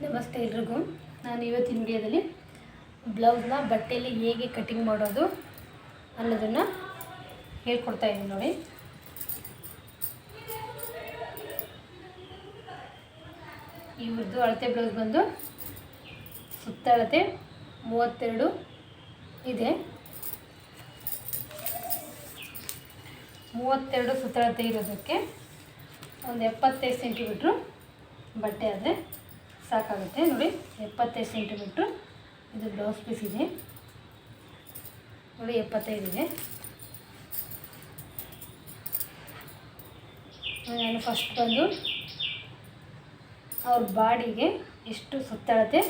ನಮಸ್ತೆ ಎಲ್ರಿಗೂ. ನಾನು ಇವತ್ತಿನ ವಿಡಿಯೋದಲ್ಲಿ ಬ್ಲೌಸ್ನ ಬಟ್ಟೆಯಲ್ಲಿ ಹೇಗೆ ಕಟಿಂಗ್ ಮಾಡೋದು ಅನ್ನೋದನ್ನು ಹೇಳ್ಕೊಡ್ತಾ ಇದ್ದೀನಿ ನೋಡಿ. ಇವ್ರದ್ದು ಅಳತೆ ಬ್ಲೌಸ್ ಬಂದು ಸುತ್ತಳತೆ 32 ಇದೆ. 32 ಸುತ್ತಳತೆ ಇರೋದಕ್ಕೆ ಒಂದು 75 ಸೆಂಟಿಮೀಟ್ರು ಬಟ್ಟೆ ಆದರೆ ಸಾಕಾಗುತ್ತೆ ನೋಡಿ. 75 ಸೆಂಟಿಮೀಟ್ರು ಇದು ಬ್ಲೌಸ್ ಪೀಸ್ ಇದೆ ನೋಡಿ. 75 ಇದೆ. ನಾನು ಫಸ್ಟ್ ಬಂದು ಅವ್ರ ಬಾಡಿಗೆ ಎಷ್ಟು ಸುತ್ತಳತೆ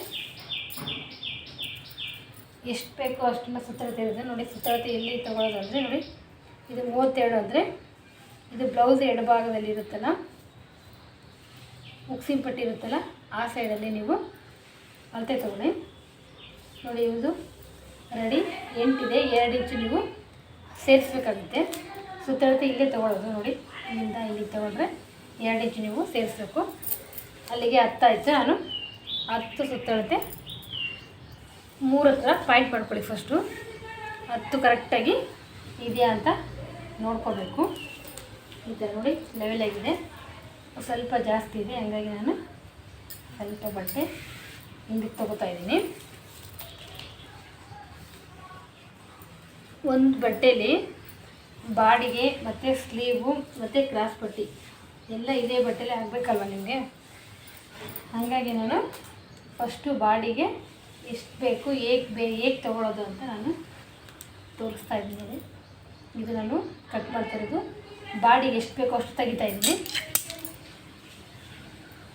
ಎಷ್ಟು ಬೇಕೋ ಅಷ್ಟನ್ನು ಸುತ್ತಳತೆ ಇರುತ್ತೆ ನೋಡಿ. ಸುತ್ತಳತೆ ಎಲ್ಲಿ ತೊಗೊಳ್ಳೋದಂದರೆ ನೋಡಿ, ಇದು 32 ಅಂದರೆ ಇದು ಬ್ಲೌಸ್ ಎಡಭಾಗದಲ್ಲಿ ಇರುತ್ತಲ್ಲ, ಮುಕ್ಸಿನ ಪಟ್ಟಿ ಇರುತ್ತಲ್ಲ, ಆ ಸೈಡಲ್ಲಿ ನೀವು ಅಳತೆ ತೊಗೊಳ್ಳಿ ನೋಡಿ. ಇದು ರೆಡಿ 8 ಇದೆ. 2 ಇಂಚು ನೀವು ಸೇರಿಸ್ಬೇಕಾಗುತ್ತೆ. ಸುತ್ತಳತೆ ಇಲ್ಲೇ ತೊಗೊಳ್ಳೋದು ನೋಡಿ. ಇಲ್ಲಿಂದ ಇಲ್ಲಿಗೆ ತೊಗೊಂಡ್ರೆ 2 ಇಂಚು ನೀವು ಸೇರಿಸ್ಬೇಕು. ಅಲ್ಲಿಗೆ 10 ಆಯಿತು. ನಾನು 10 ಸುತ್ತಳತೆ 3 ಹತ್ರ ಪಾಯಿಂಟ್ ಮಾಡ್ಕೊಳ್ಳಿ. ಫಸ್ಟು 10 ಕರೆಕ್ಟಾಗಿ ಇದೆಯಾ ಅಂತ ನೋಡ್ಕೋಬೇಕು. ಈ ಥರ ನೋಡಿ, ಲೆವೆಲ್ ಆಗಿದೆ. ಸ್ವಲ್ಪ ಜಾಸ್ತಿ ಇದೆ, ಹಾಗಾಗಿ ನಾನು ಸ್ವಲ್ಪ ಬಟ್ಟೆ ಹಿಂದಕ್ಕೆ ತೊಗೋತಾ ಇದ್ದೀನಿ. ಒಂದು ಬಟ್ಟೆಯಲ್ಲಿ ಬಾಡಿಗೆ ಮತ್ತು ಸ್ಲೀವು ಮತ್ತು ಕ್ರಾಸ್ ಪಟ್ಟಿ ಎಲ್ಲ ಇದೇ ಬಟ್ಟೆಯಲ್ಲಿ ಆಗಬೇಕಲ್ವ ನಿಮಗೆ. ಹಾಗಾಗಿ ನಾನು ಫಸ್ಟು ಬಾಡಿಗೆ ಎಷ್ಟು ಬೇಕು, ಹೇಗೆ ತೊಗೊಳೋದು ಅಂತ ನಾನು ತೋರಿಸ್ತಾ ಇದ್ದೀನಿ. ಇದು ನಾನು ಕಟ್ ಮಾಡ್ತಾ ಇರೋದು. ಬಾಡಿಗೆ ಎಷ್ಟು ಬೇಕೋ ಅಷ್ಟು ತೆಗಿತಾ ಇದ್ದೀನಿ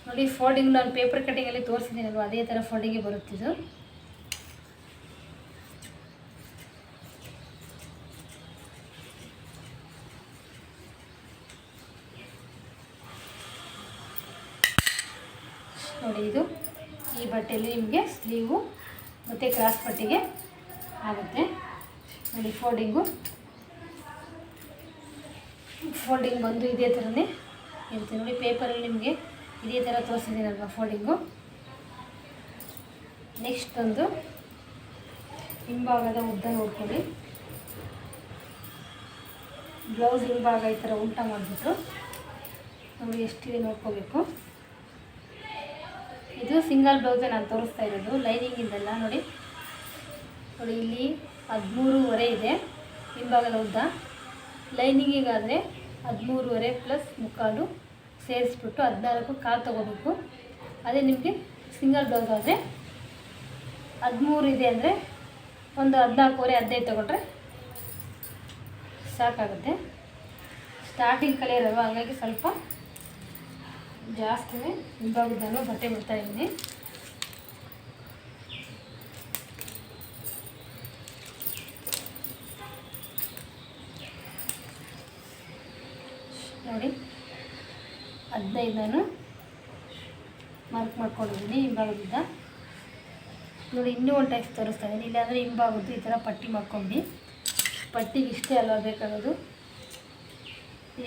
ನೋಡಿ. ಫೋಲ್ಡಿಂಗ್ ನಾನು ಪೇಪರ್ ಕಟ್ಟಿಂಗಲ್ಲಿ ತೋರಿಸಿದ್ದೀನಲ್ವ, ಅದೇ ಥರ ಫೋಲ್ಡಿಂಗಿಗೆ ಬರುತ್ತಿದ್ದು. ನೋಡಿ, ಇದು ಈ ಬಟ್ಟೆಯಲ್ಲಿ ನಿಮಗೆ ಸ್ಲೀವು ಮತ್ತು ಕ್ರಾಸ್ ಪಟ್ಟಿಗೆ ಆಗುತ್ತೆ ನೋಡಿ. ಫೋಲ್ಡಿಂಗ್ ಬಂದು ಇದೇ ಥರನೇ ಇರುತ್ತೆ ನೋಡಿ. ಪೇಪರಲ್ಲಿ ನಿಮಗೆ ಇದೇ ಥರ ತೋರಿಸಿದ್ದೀನಲ್ವ ಫೋಲ್ಡಿಂಗು. ನೆಕ್ಸ್ಟ್ ಬಂದು ಹಿಂಭಾಗದ ಉದ್ದ ನೋಡ್ಕೊಳ್ಳಿ. ಬ್ಲೌಸ್ ಹಿಂಭಾಗ ಈ ಥರ ಉಲ್ಟಾ ಮಾಡಿಬಿಟ್ಟು ನೋಡಿ ಎಷ್ಟಿದೆ ನೋಡ್ಕೋಬೇಕು. ಇದು ಸಿಂಗಲ್ ಬ್ಲೌಸೇ ನಾನು ತೋರಿಸ್ತಾ ಇರೋದು, ಲೈನಿಂಗಿಂದಲ್ಲ ನೋಡಿ. ಇಲ್ಲಿ 13.5 ಇದೆ ಹಿಂಭಾಗದ ಉದ್ದ. ಲೈನಿಂಗಿಗಾದರೆ 13.5 ಪ್ಲಸ್ ಮುಕ್ಕಾಲು ಸೇರಿಸ್ಬಿಟ್ಟು 14.25 ತೊಗೋಬೇಕು. ಅದೇ ನಿಮಗೆ ಸಿಂಗಲ್ ಬ್ಲೌಸ್ ಆದರೆ 13 ಇದೆ ಅಂದರೆ ಒಂದು 14.5 ತೊಗೊಂಡ್ರೆ ಸಾಕಾಗುತ್ತೆ. ಸ್ಟಾರ್ಟಿಂಗ್ ಕಲಿಯರ್ ಅಲ್ವ, ಹಾಗಾಗಿ ಸ್ವಲ್ಪ ಜಾಸ್ತಿನೇ ಹಿಂಭಾಗದಲ್ಲೂ ಬಟ್ಟೆ ಬಿಡ್ತಾ ಇದ್ದೀನಿ. ನೋಡಿ 15 ನಾನು ಮಾರ್ಕ್ ಮಾಡ್ಕೊಂಡಿದ್ದೀನಿ ಹಿಂಭಾಗದಿಂದ ನೋಡಿ. ಇನ್ನೂ ಒಂದು ಟೈಪ್ ತೋರಿಸ್ತಾ ಇದ್ದೀನಿ. ಇಲ್ಲಾಂದರೆ ಹಿಂಭಾಗದ್ದು ಈ ಥರ ಪಟ್ಟಿ ಮಾಡ್ಕೊಂಡು, ಪಟ್ಟಿಗೆ ಇಷ್ಟೇ ಅಲ್ವಾ ಬೇಕಾಗೋದು.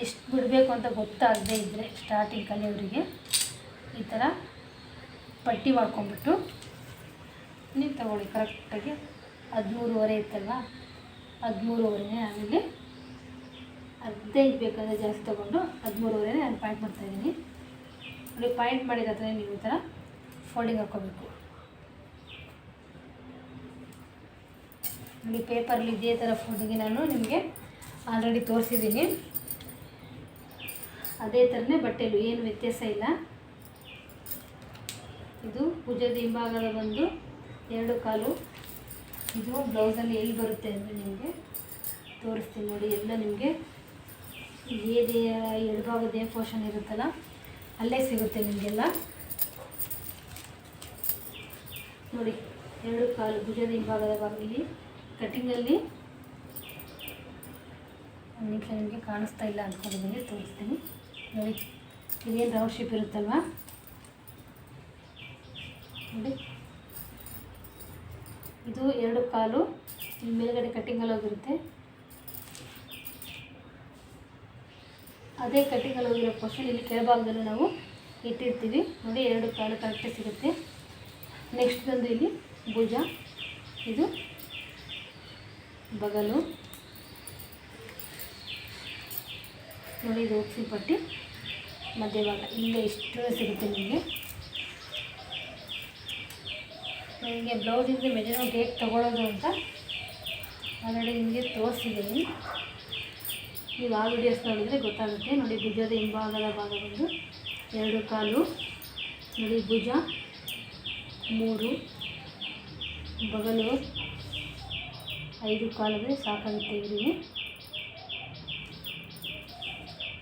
ಎಷ್ಟು ಬಿಡಬೇಕು ಅಂತ ಗೊತ್ತಾಗದೇ ಇದ್ದರೆ ಸ್ಟಾರ್ಟಿಂಗ್ ಕಲಿಯೋರಿಗೆ ಈ ಥರ ಪಟ್ಟಿ ಮಾಡ್ಕೊಂಬಿಟ್ಟು ನೀವು ತಗೊಳ್ಳಿ. ಕರೆಕ್ಟಾಗಿ 13.5 ಇತ್ತಲ್ವ, 13.5 ನಾನಿಲ್ಲಿ 15 ಬೇಕಾದರೆ ಜಾಸ್ತಿ ತೊಗೊಂಡು 13.5 ನಾನು ಪಾಯಿಂಟ್ ಮಾಡ್ತಾಯಿದ್ದೀನಿ ನೋಡಿ. ಪಾಯಿಂಟ್ ಮಾಡಿದ ನೀವು ಈ ಥರ ಫೋಲ್ಡಿಂಗ್ ಹಾಕ್ಕೋಬೇಕು ನೋಡಿ. ಪೇಪರಲ್ಲಿ ಇದೇ ಥರ ಫೋಲ್ಡಿಂಗ್ ನಾನು ನಿಮಗೆ ಆಲ್ರೆಡಿ ತೋರಿಸಿದ್ದೀನಿ. ಅದೇ ಥರನೇ ಬಟ್ಟೆಲು ಏನು ವ್ಯತ್ಯಾಸ ಇಲ್ಲ. ಇದು ಭುಜದ ಹಿಂಭಾಗದ ಬಂದು 2 ಕಾಲು. ಇದು ಬ್ಲೌಸಲ್ಲಿ ಎಲ್ಲಿ ಬರುತ್ತೆ ಅಂದರೆ ನಿಮಗೆ ತೋರಿಸ್ತೀನಿ ನೋಡಿ. ಎಲ್ಲ ನಿಮಗೆ ಏದೇ ಎಡಭಾಗದ ಪೋರ್ಷನ್ ಇರುತ್ತಲ್ಲ, ಅಲ್ಲೇ ಸಿಗುತ್ತೆ ನಿಮಗೆಲ್ಲ ನೋಡಿ. 2 ಕಾಲು ಭುಜದ ಹಿಂಭಾಗದ ಭಾಗದಲ್ಲಿ ಕಟ್ಟಿಂಗಲ್ಲಿ ಒಂದು ನಿಮಿಷ ನಿಮಗೆ ಕಾಣಿಸ್ತಾ ಇಲ್ಲ ಅಂದ್ಕೊಂಡಿದ್ದೀನಿ, ತೋರಿಸ್ತೀನಿ ನೋಡಿ. ಇದೇನು ರೌಂಡ್ ಶೇಪ್ ಇರುತ್ತಲ್ವ ನೋಡಿ. ಇದು 2 ಕಾಲು ಮೇಲ್ಗಡೆ ಕಟ್ಟಿಂಗಲ್ಲಿ ಹೋಗಿರುತ್ತೆ. ಅದೇ ಕಟ್ಟಿಂಗಲ್ಲಿ ಹೋಗಿರೋ ಪೋರ್ಷನ್ ಇಲ್ಲಿ ಕೆಳಭಾಗದಲ್ಲೂ ನಾವು ಇಟ್ಟಿರ್ತೀವಿ ನೋಡಿ. 2 ಕಾಲು ಕರೆಕ್ಟಾಗಿ ಸಿಗುತ್ತೆ. ನೆಕ್ಸ್ಟ್ ಬಂದು ಇಲ್ಲಿ ಭುಜ, ಇದು ಬಗಲು ನೋಡಿ, ಇದು ಉಕ್ಸಿ ಪಟ್ಟಿ ಮಧ್ಯಭಾಗ. ಇಲ್ಲೇ ಇಷ್ಟು ಸಿಗುತ್ತೆ ನಿಮಗೆ ಬ್ಲೌಸಿಂದ ಮೆಜರ್ಮೆಂಟ್ ಹೇಗೆ ತೊಗೊಳ್ಳೋದು ಅಂತ ಆಲ್ರೆಡಿ ನಿಮಗೆ ತೋರಿಸಿದ್ದೀನಿ. ನೀವು ಆ ವಿಡಿಯೋಸ್ ನೋಡಿದರೆ ಗೊತ್ತಾಗುತ್ತೆ. ನೋಡಿ, ಭುಜದ ಹಿಂಭಾಗದ ಭಾಗ ಬಂದು 2 ಕಾಲು, ನೋಡಿ ಭುಜ 3, ಬಗಲು 5 ಕಾಲಿಗೆ ಸಾಕಾಗುತ್ತೆ ಇವರಿಗೆ.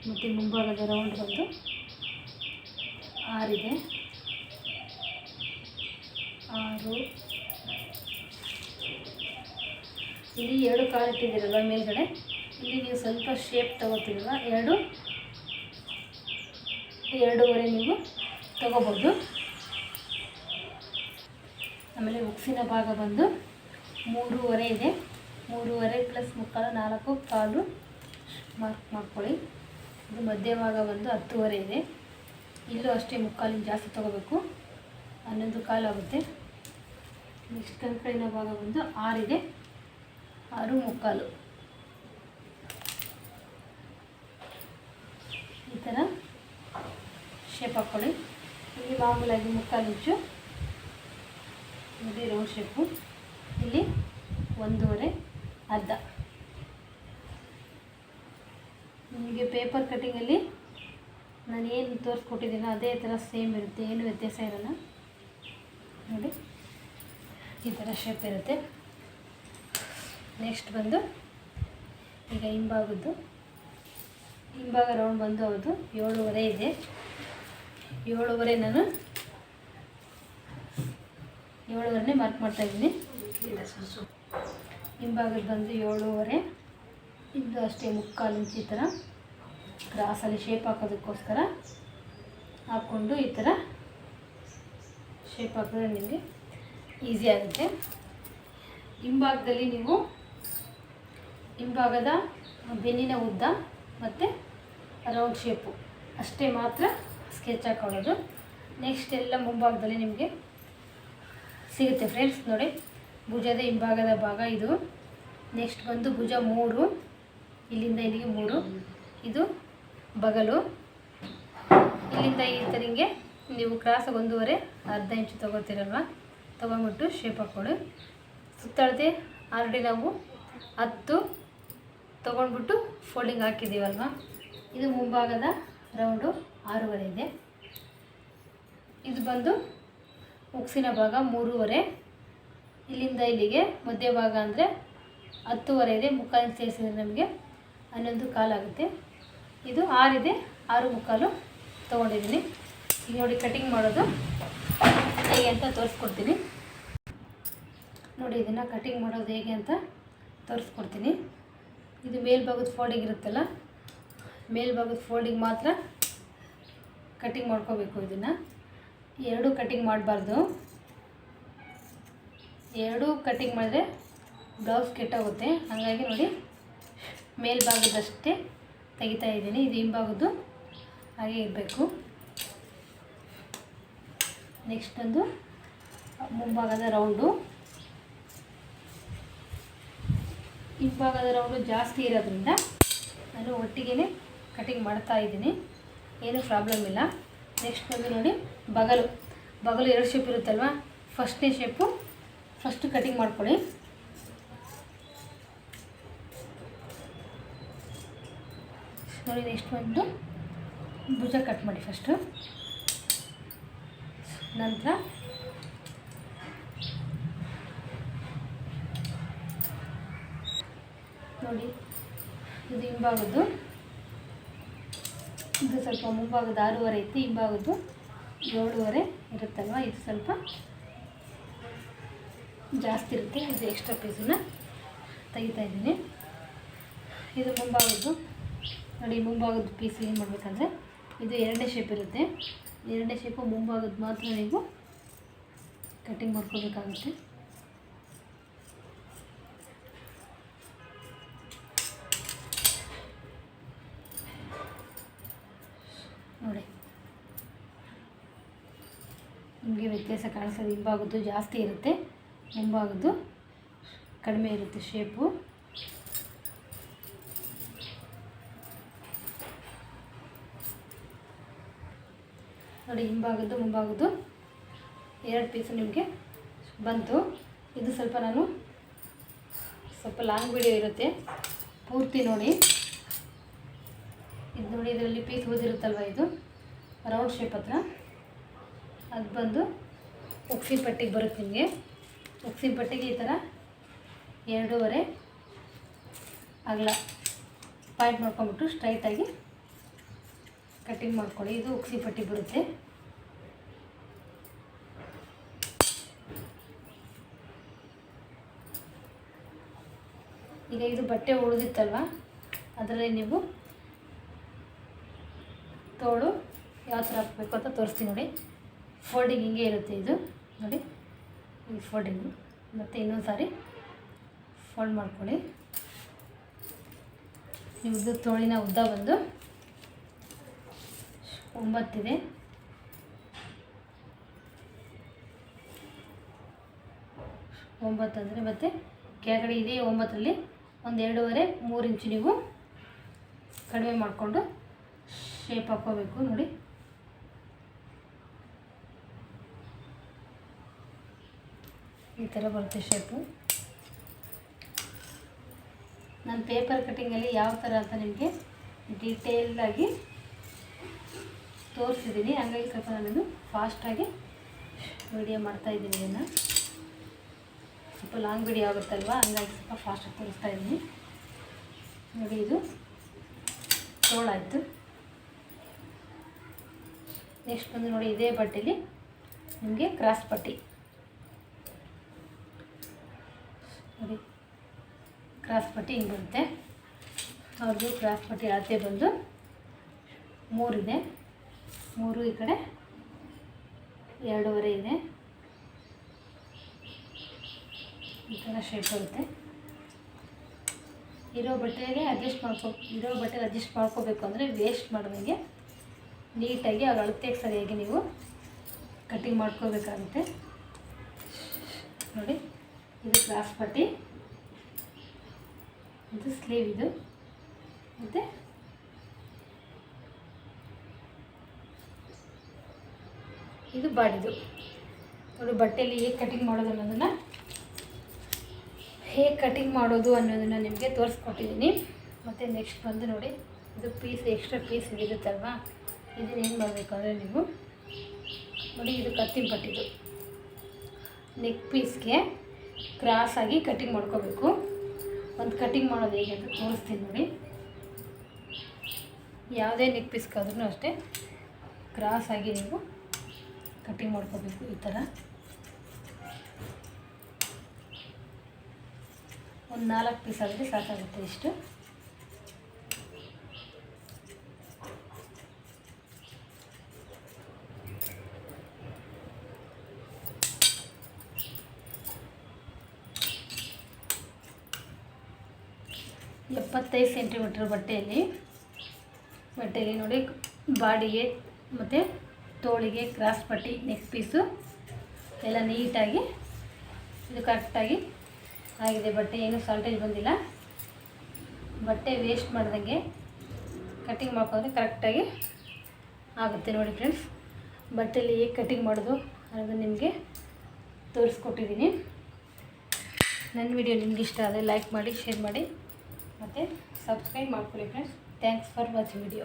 ಮತ್ತು ಮುಂಭಾಗದ ರೌಂಡ್ ಬಂದು 6 ಇದೆ. 6 ಇಲ್ಲಿ 2 ಕಾಲು ಇಟ್ಟಿದ್ದೀರಲ್ವ ಮೇಲ್ಗಡೆ, ಇಲ್ಲಿ ನೀವು ಸ್ವಲ್ಪ ಶೇಪ್ ತಗೋತೀರಲ್ವ, 2.5 ನೀವು ತಗೋಬೋದು. ಆಮೇಲೆ ಉಕ್ಸಿನ ಭಾಗ ಬಂದು 3.5 ಇದೆ. 3.5 + 3/4 4 ಕಾಲು ಮಾರ್ಕ್ ಮಾಡ್ಕೊಳ್ಳಿ. ಇದು ಮಧ್ಯಭಾಗ ಬಂದು 10.5 ಇದೆ. ಇಲ್ಲೂ ಅಷ್ಟೇ 3 ಕಾಲಿಂದ ಜಾಸ್ತಿ ತೊಗೋಬೇಕು, 11 ಕಾಲು ಆಗುತ್ತೆ. ನೆಕ್ಸ್ಟ್ ಕಂಕಳಿನ ಭಾಗ ಬಂದು 6 ಇದೆ, 6.75 ಈ ಥರ ಶೇಪ್ ಹಾಕ್ಕೊಳ್ಳಿ. ಇಲ್ಲಿ ಮಾಮೂಲಾಗಿ 3/4 ಇಂಚು ನೋಡಿ ರೌಂಡ್ ಶೇಪು. ಇಲ್ಲಿ 1.5 ಅರ್ಧ. ನಿಮಗೆ ಪೇಪರ್ ಕಟ್ಟಿಂಗಲ್ಲಿ ನಾನು ಏನು ತೋರಿಸ್ಕೊಟ್ಟಿದ್ದೀನೋ ಅದೇ ಥರ ಸೇಮ್ ಇರುತ್ತೆ, ಏನು ವ್ಯತ್ಯಾಸ ಇರೋಲ್ಲ. ನೋಡಿ ಈ ಥರ ಶೇಪ್ ಇರುತ್ತೆ. ನೆಕ್ಸ್ಟ್ ಬಂದು ಈಗ ಹಿಂಭಾಗ ರೌಂಡ್ ಬಂದು ಹೌದು 7.5 ಇದೆ. 7.5 ನಾನು 7.5 ಮಾರ್ಕ್ ಮಾಡ್ತಾಯಿದ್ದೀನಿ. ಹಿಂಭಾಗದ ಬಂದು 7.5. ಇದು ಅಷ್ಟೇ 3/4 ಇಂಚು ಈ ಥರ ಕ್ರಾಸಲ್ಲಿ ಶೇಪ್ ಹಾಕೋದಕ್ಕೋಸ್ಕರ ಹಾಕ್ಕೊಂಡು ಈ ಥರ ಶೇಪ್ ಹಾಕಿದ್ರೆ ನಿಮಗೆ ಈಸಿ ಆಗುತ್ತೆ. ಹಿಂಭಾಗದಲ್ಲಿ ನೀವು ಹಿಂಭಾಗದ ಬೆನ್ನಿನ ಉದ್ದ ಮತ್ತು ರೌಂಡ್ ಶೇಪು ಅಷ್ಟೇ ಮಾತ್ರ ಸ್ಕೆಚ್ ಹಾಕೊಳ್ಳೋದು. ನೆಕ್ಸ್ಟ್ ಎಲ್ಲ ಮುಂಭಾಗದಲ್ಲಿ ನಿಮಗೆ ಸಿಗುತ್ತೆ ಫ್ರೆಂಡ್ಸ್. ನೋಡಿ, ಭುಜದ ಹಿಂಭಾಗದ ಭಾಗ ಇದು. ನೆಕ್ಸ್ಟ್ ಬಂದು ಭುಜ 3, ಇಲ್ಲಿಂದ ಇಲ್ಲಿಗೆ 3. ಇದು ಬಗಲು, ಇಲ್ಲಿಂದ ಈ ಥರಿಂಗೆ ನೀವು ಕ್ರಾಸಾಗಿ 1.5 ಅರ್ಧ ಇಂಚು ತೊಗೋತೀರಲ್ವ, ತೊಗೊಂಬಿಟ್ಟು ಶೇಪ್ ಹಾಕ್ಕೊಳ್ಳಿ. ಸುತ್ತಳತೆ ಆಲ್ರೆಡಿ ನಾವು 10 ತೊಗೊಂಡ್ಬಿಟ್ಟು ಫೋಲ್ಡಿಂಗ್ ಹಾಕಿದ್ದೀವಲ್ವ. ಇದು ಮುಂಭಾಗದ ರೌಂಡು 6.5 ಇದೆ. ಇದು ಬಂದು ಉಕ್ಸಿನ ಭಾಗ 3.5, ಇಲ್ಲಿಂದ ಇಲ್ಲಿಗೆ ಮಧ್ಯಭಾಗ ಅಂದರೆ 10.5 ಇದೆ. 3/4 ಇಂಚು ಸೇರಿಸಿದ್ರೆ ನಮಗೆ 11 ಕಾಲು ಆಗುತ್ತೆ. ಇದು 6 ಇದೆ, 6.75 ತೊಗೊಂಡಿದ್ದೀನಿ. ಈಗ ನೋಡಿ ಕಟಿಂಗ್ ಮಾಡೋದು ಹೇಗೆ ಅಂತ ತೋರಿಸ್ಕೊಡ್ತೀನಿ. ನೋಡಿ, ಇದನ್ನು ಕಟಿಂಗ್ ಮಾಡೋದು ಹೇಗೆ ಅಂತ ತೋರಿಸ್ಕೊಡ್ತೀನಿ. ಇದು ಮೇಲ್ಭಾಗದ ಫೋಲ್ಡಿಂಗ್ ಇರುತ್ತಲ್ಲ, ಮೇಲ್ಭಾಗದ ಫೋಲ್ಡಿಂಗ್ ಮಾತ್ರ ಕಟಿಂಗ್ ಮಾಡ್ಕೋಬೇಕು. ಇದನ್ನು ಎರಡೂ ಕಟಿಂಗ್ ಮಾಡಬಾರ್ದು. ಎರಡೂ ಕಟಿಂಗ್ ಮಾಡಿದ್ರೆ ಬ್ಲೌಸ್ ಕೆಟ್ಟೋಗುತ್ತೆ. ಹಾಗಾಗಿ ನೋಡಿ, ಮೇಲ್ಭಾಗದಷ್ಟೇ ತೆಗಿತಾ ಇದ್ದೀನಿ. ಇದು ಹಿಂಭಾಗದ್ದು ಹಾಗೆ ಇರಬೇಕು. ನೆಕ್ಸ್ಟ್ ಒಂದು ಮುಂಭಾಗದ ರೌಂಡು. ಹಿಂಭಾಗದ ರೌಂಡು ಜಾಸ್ತಿ ಇರೋದ್ರಿಂದ ನಾನು ಒಟ್ಟಿಗೆ ಕಟಿಂಗ್ ಮಾಡ್ತಾ ಇದ್ದೀನಿ, ಏನೂ ಪ್ರಾಬ್ಲಮ್ ಇಲ್ಲ. ನೆಕ್ಸ್ಟ್ ಬಂದು ನೋಡಿ, ಬಗಲು 2 ಶೇಪ್ ಇರುತ್ತಲ್ವ, ಫಸ್ಟ್ನೇ ಶೇಪು ಫಸ್ಟು ಕಟಿಂಗ್ ಮಾಡ್ಕೊಳ್ಳಿ. ನೋಡಿ, ನೆಕ್ಸ್ಟ್ ಬಂದು ಭುಜ ಕಟ್ ಮಾಡಿ ಫಸ್ಟು. ನಂತರ ನೋಡಿ, ಇದು ಹಿಂಭಾಗದ್ದು, ಇದು ಸ್ವಲ್ಪ ಮುಂಭಾಗದ 6.5 ಐತಿ, ಹಿಂಭಾಗದ್ದು 7.5 ಇರುತ್ತಲ್ವ, ಇದು ಸ್ವಲ್ಪ ಜಾಸ್ತಿ ಇರುತ್ತೆ. ಇದು ಎಕ್ಸ್ಟ್ರಾ ಪೀಸನ್ನು ತೆಗಿತಾ ಇದ್ದೀನಿ. ಇದು ಮುಂಭಾಗದ್ದು. ನೋಡಿ, ಮುಂಭಾಗದ ಪೀಸ್ ಏನು ಮಾಡಬೇಕಂದ್ರೆ, ಇದು 2ನೇ ಶೇಪ್ ಇರುತ್ತೆ. 2ನೇ ಶೇಪು ಮುಂಭಾಗದ್ದು ಮಾತ್ರ ನೀವು ಕಟಿಂಗ್ ಮಾಡ್ಕೋಬೇಕಾಗುತ್ತೆ. ನೋಡಿ, ನಿಮಗೆ ವ್ಯತ್ಯಾಸ ಕಾಣಿಸೋದು. ಹಿಂಭಾಗದ್ದು ಜಾಸ್ತಿ ಇರುತ್ತೆ, ಮುಂಭಾಗದ್ದು ಕಡಿಮೆ ಇರುತ್ತೆ ಶೇಪು. ನೋಡಿ, ಹಿಂಭಾಗದ್ದು ಮುಂಭಾಗದ್ದು 2 ಪೀಸು ನಿಮಗೆ ಬಂತು. ಇದು ಸ್ವಲ್ಪ ಲಾಂಗ್ ವಿಡಿಯೋ ಇರುತ್ತೆ, ಪೂರ್ತಿ ನೋಡಿ. ಇದು ನೋಡಿ, ಇದರಲ್ಲಿ ಪೀಸ್ ಉಳಿದಿರುತ್ತಲ್ವ, ಇದು ರೌಂಡ್ ಶೇಪ್ ಹತ್ರ ಅದು ಬಂದು ಉಕ್ಸಿನ ಪಟ್ಟಿಗೆ ಬರುತ್ತೆ ನಿಮಗೆ. ಉಕ್ಸಿನ ಪಟ್ಟಿಗೆ ಈ ಥರ 2.5 ಅಗಲ ಪಾಯಿಂಟ್ ಮಾಡ್ಕೊಂಬಿಟ್ಟು ಸ್ಟ್ರೈಟಾಗಿ ಕಟ್ಟಿಂಗ್ ಮಾಡ್ಕೊಳ್ಳಿ. ಇದು ಉಕ್ಸಿ ಪಟ್ಟಿ ಬರುತ್ತೆ. ಈಗ ಇದು ಬಟ್ಟೆ ಉಳಿದಿತ್ತಲ್ವ, ಅದರಲ್ಲಿ ನೀವು ತೋಳು ಯಾವ ಥರ ಹಾಕಬೇಕು ಅಂತ ತೋರಿಸ್ತೀನಿ ನೋಡಿ. ಫೋಲ್ಡಿಂಗ್ ಹಿಂಗೆ ಇರುತ್ತೆ, ಇದು ನೋಡಿ ಈ ಫೋಲ್ಡಿಂಗು. ಮತ್ತು ಇನ್ನೊಂದು ಸಾರಿ ಫೋಲ್ಡ್ ಮಾಡ್ಕೊಳ್ಳಿ. ಇದು ತೋಳಿನ ಉದ್ದ ಬಂದು 9 ಇದೆ. ಅಂದರೆ ಮತ್ತು ಕೆಳಗಡೆ ಇದೆ 9ರಲ್ಲಿ ಒಂದು 2.5-3 ಇಂಚು ನೀವು ಕಡಿಮೆ ಮಾಡಿಕೊಂಡು ಶೇಪ್ ಹಾಕ್ಕೋಬೇಕು ನೋಡಿ. ಈ ಥರ ಬರುತ್ತೆ ಶೇಪು. ನಾನು ಪೇಪರ್ ಕಟ್ಟಿಂಗಲ್ಲಿ ಯಾವ ಥರ ಅಂತ ನಿಮಗೆ ಡೀಟೇಲಾಗಿ ತೋರಿಸಿದ್ದೀನಿ. ಹಂಗಾಗಿ ಸ್ವಲ್ಪ ನಾನು ಫಾಸ್ಟಾಗಿ ವಿಡಿಯೋ ಮಾಡ್ತಾಯಿದ್ದೀನಿ. ಇದನ್ನು ಸ್ವಲ್ಪ ಲಾಂಗ್ ವಿಡಿಯೋ ಆಗುತ್ತಲ್ವ, ಹಂಗಾಗಿ ಸ್ವಲ್ಪ ಫಾಸ್ಟಾಗಿ ತೋರಿಸ್ತಾ ಇದ್ದೀನಿ ನೋಡಿ. ಇದು ತೋಳಾಯಿತು. ನೆಕ್ಸ್ಟ್ ಬಂದು ನೋಡಿ, ಇದೇ ಬಟ್ಟೆಲಿ ನಿಮಗೆ ಕ್ರಾಸ್ ಪಟ್ಟಿ ನೋಡಿ. ಕ್ರಾಸ್ ಪಟ್ಟಿ ಹಿಂಗೆ ಬರುತ್ತೆ. ಅವ್ರದ್ದು ಕ್ರಾಸ್ ಪಟ್ಟಿ ಅಳತೆ ಬಂದು 3 ಇದೆ. 3 ಈ ಕಡೆ 2.5 ಇದೆ. ಈ ಥರ ಶೇಪ್ ಬರುತ್ತೆ. ಇರೋ ಬಟ್ಟೆಗೆ ಅಡ್ಜಸ್ಟ್ ಮಾಡ್ಕೋಬೇಕು ಅಂದರೆ ವೇಸ್ಟ್ ಮಾಡೋದಂಗೆ ನೀಟಾಗಿ ಅವ್ರ ಅಳತೆಗೆ ಸರಿಯಾಗಿ ನೀವು ಕಟ್ಟಿಂಗ್ ಮಾಡ್ಕೋಬೇಕಾಗುತ್ತೆ ನೋಡಿ. ಇದು ಕ್ರಾಸ್ ಪಟ್ಟಿ, ಇದು ಸ್ಲೀವ್, ಇದು ಮತ್ತು ಇದು ಬಾಡಿದು ನೋಡಿ. ಬಟ್ಟೆಯಲ್ಲಿ ಹೇಗೆ ಕಟಿಂಗ್ ಮಾಡೋದು ಅನ್ನೋದನ್ನು ನಿಮಗೆ ತೋರಿಸ್ಕೊಟ್ಟಿದ್ದೀನಿ. ಮತ್ತು ನೆಕ್ಸ್ಟ್ ಬಂದು ನೋಡಿ, ಇದು ಎಕ್ಸ್ಟ್ರಾ ಪೀಸ್ ಇರುತ್ತಲ್ವ, ಇದನ್ನು ಏನು ಮಾಡಬೇಕು ಅಂದರೆ ನೀವು ನೋಡಿ, ಇದು ಕತ್ತಿನ ಪಟ್ಟಿದು ನೆಕ್ ಪೀಸ್ಗೆ ಕ್ರಾಸಾಗಿ ಕಟ್ಟಿಂಗ್ ಮಾಡ್ಕೋಬೇಕು. ಒಂದು ಕಟ್ಟಿಂಗ್ ಮಾಡೋದು ಹೇಗೆ ಅಂತ ತೋರಿಸ್ತೀನಿ ನೋಡಿ. ಯಾವುದೇ ನೆಕ್ ಪೀಸ್ಗಾದ್ರೂ ಅಷ್ಟೇ ಕ್ರಾಸಾಗಿ ನೀವು ಕಟ್ಟಿಂಗ್ ಮಾಡ್ಕೋಬೇಕು. ಈ ಥರ ಒಂದು 4 ಪೀಸ್ ಆದರೆ ಸಾಕಾಗುತ್ತೆ. ಇಷ್ಟು ಎಪ್ಪತ್ತೈದು ಸೆಂಟಿಮೀಟ್ರ್ ಬಟ್ಟೆಯಲ್ಲಿ ನೋಡಿ, ಬಾಡಿಗೆ ಮತ್ತು ತೋಳಿಗೆ ಕ್ರಾಸ್ ಪಟ್ಟಿ, ನೆಕ್ ಪೀಸು ಎಲ್ಲ ನೀಟಾಗಿ ಇದು ಕರೆಕ್ಟಾಗಿ ಆಗಿದೆ. ಬಟ್ಟೆ ಏನು ಸಾಲ್ಟೇಜ್ ಬಂದಿಲ್ಲ. ಬಟ್ಟೆ ವೇಸ್ಟ್ ಮಾಡ್ದಂಗೆ ಕಟ್ಟಿಂಗ್ ಮಾಡ್ಕೊಂಡ್ರೆ ಕರೆಕ್ಟಾಗಿ ಆಗುತ್ತೆ ನೋಡಿ ಫ್ರೆಂಡ್ಸ್. ಬಟ್ಟೆಯಲ್ಲಿ ಹೇಗೆ ಕಟ್ಟಿಂಗ್ ಮಾಡೋದು ಅನ್ನೋದು ನಿಮಗೆ ತೋರಿಸ್ಕೊಟ್ಟಿದ್ದೀನಿ. ನನ್ನ ವಿಡಿಯೋ ನಿಮ್ಗೆ ಇಷ್ಟ ಆದರೆ ಲೈಕ್ ಮಾಡಿ, ಶೇರ್ ಮಾಡಿ ಮತ್ತು ಸಬ್ಸ್ಕ್ರೈಬ್ ಮಾಡ್ಕೊಳ್ಳಿ friends. Thanks for watching video.